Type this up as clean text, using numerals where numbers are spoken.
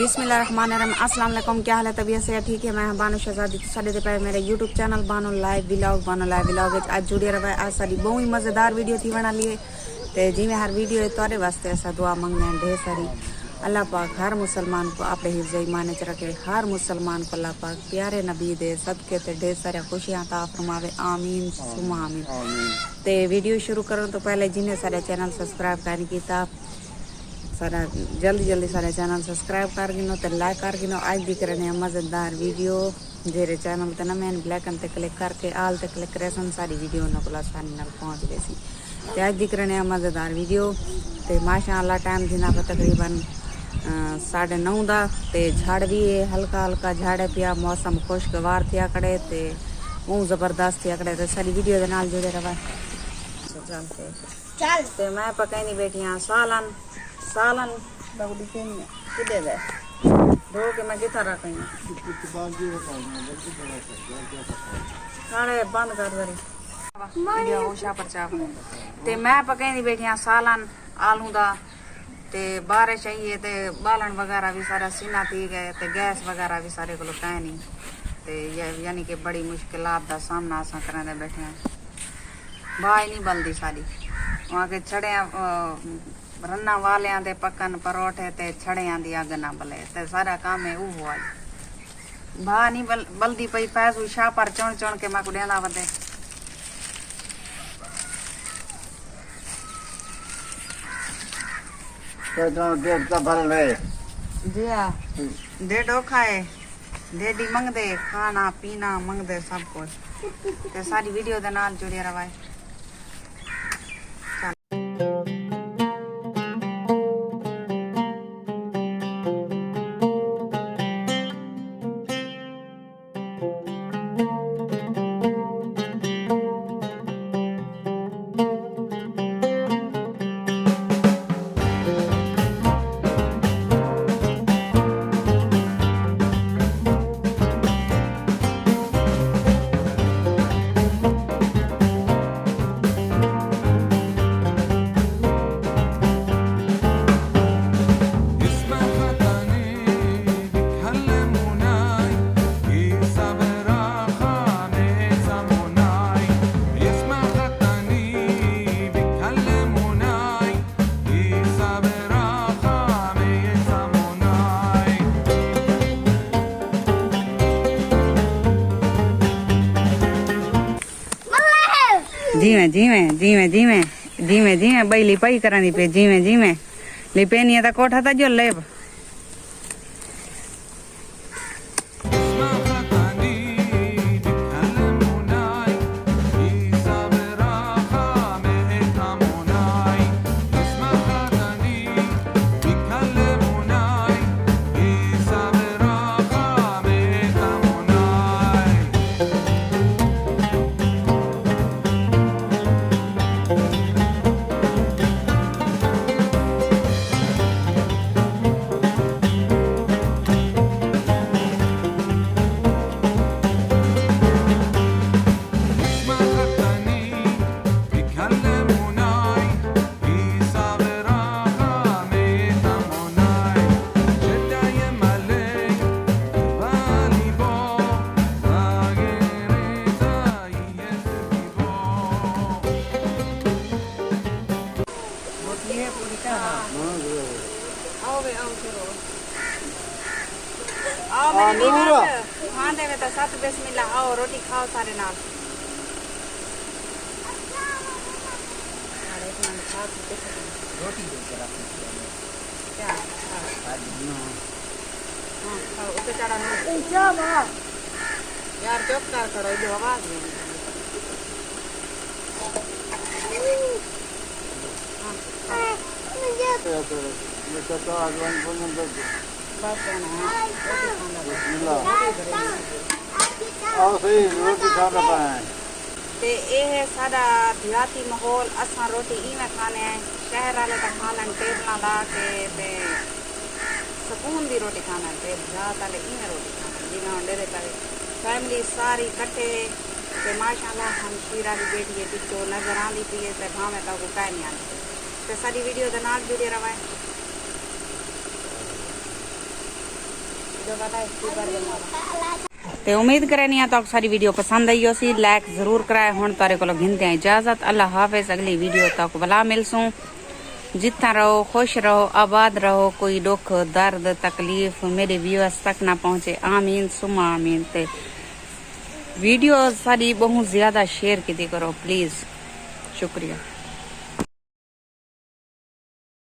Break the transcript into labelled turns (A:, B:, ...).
A: बिस्मिल्लाहिर्रहमानिर्रहीम। अस्सलाम वालेकुम। क्या हाल है? तबीयत से ठीक है? मैं बानो शहजादी साडे ते पे मेरे YouTube channel Bano live vlog आज जुड़े रहा। आज सारी बहुत ही मज़ेदार वीडियो थी बना लिए तो जिमें हर वीडियो तुहारे वास्ते ऐसा दुआ मंगने हैं ढेर सारी। अल्लाह पाक हर मुसलमान को अपने हिफ्ज़ ईमान च रखे। हर मुसलमान को अल्लाह पाक प्यारे नबी दे सदके ते ढेर सारी खुशियां अता फरमावे। आमीन सुमा आमीन। ते वीडियो शुरू करने तो पहले जिन्हें सारे चैनल सब्सक्राइब कर किया सारा जल्दी सारे चैनल सब्सक्राइब कर गिनो तो लाइक कर गिनो। आज दिख रहे हैं मज़ेदार वीडियो जेरे चैनल ते ना मैंने ब्लैकन ते क्लिक करके आल ते क्लिक करे सन सारी वीडियो उन्होंने को आसानी नाल पहुँच गई सी। तो आज दिख रहे हैं मज़ेदार वीडियो तो माशाअल्लाह टाइम थी ना तकरीबन 9:30 दा ते झाड़ भी है हल्का हल्का झाड़े पिया। मौसम खुशगवार थिया कड़े ते बहुत ज़बरदस्त थिया कड़े तो सारी वीडियो के नाल जुड़े रहा। चल ते मैं पकाई बैठी हाँ सालन बगड़ी से किधर है धो के मैं कितना रख सारे बंद कर दे वीडियो उषा पर चाप ते मैं पकाई बैठी हाँ सालन आलू दा ते बारिश चाहिए ते बालन वगैरह भी सारा सीना थी गए ते गैस वगैरह भी सारे को है नहीं ते यानी कि बड़ी मुश्किलात का सामना असा करें बैठे हैं। बाई नहीं बलदी सारी वहाँ के छड़े रन्ना वाले दे पकन परोठे ते छड़ियां दी अग ना बले ते सारा काम है वो हुआ भा नहीं बल्दी पई पैसू शाह पर चुन के मैं को देंदा वदे
B: तो डेढ़ का भर ले
A: जी हां डेढ़ खाए डेढ़ी मंगदे खाना पीना मंगदे सब कुछ ते सारी वीडियो दे नाल जुड़े रवाए। जीवे बैली पई करानी पे जीवे लिपेनी तो कोठा था जो ले हाँ देवे तो साथ बिस्मिल्लाह आओ रोटी खाओ सारे नाल यार चुप कर खड़ो जो आवाज ते ये सारा देहाती माहौल असा रोटी इवें खाने हैं। शहर वाले तो खा लें टेबल ला के सुकून की रोटी खाना है। देहात वाले इवें रोटी खाना जिन्हें डेरे पर फैमिली सारी कट्ठे ते माशाअल्लाह हम शीरा की बेटी है पिछो नजर आती पी है तो भावें तो कह नहीं आती तो सारी वीडियो के नाल जुड़े रहा है। ਤੇ ਉਮੀਦ ਕਰਨੀ ਆ ਤੁਹਾਨੂੰ ਸਾਰੀ ਵੀਡੀਓ ਪਸੰਦ ਆਈ ਹੋਸੀ ਲਾइक जरूर कराए हुण तारे कोलो घिंदे इजाजत अल्लाह हाफिज अगली वीडियो तक भला मिलसूं जितना रहो खुश रहो आबाद रहो कोई दुख दर्द तकलीफ मेरे व्यूअर्स तक ना पहुंचे आमीन सुमा आमीन ते वीडियो सारी बहुत ज्यादा शेयर की करो प्लीज शुक्रिया।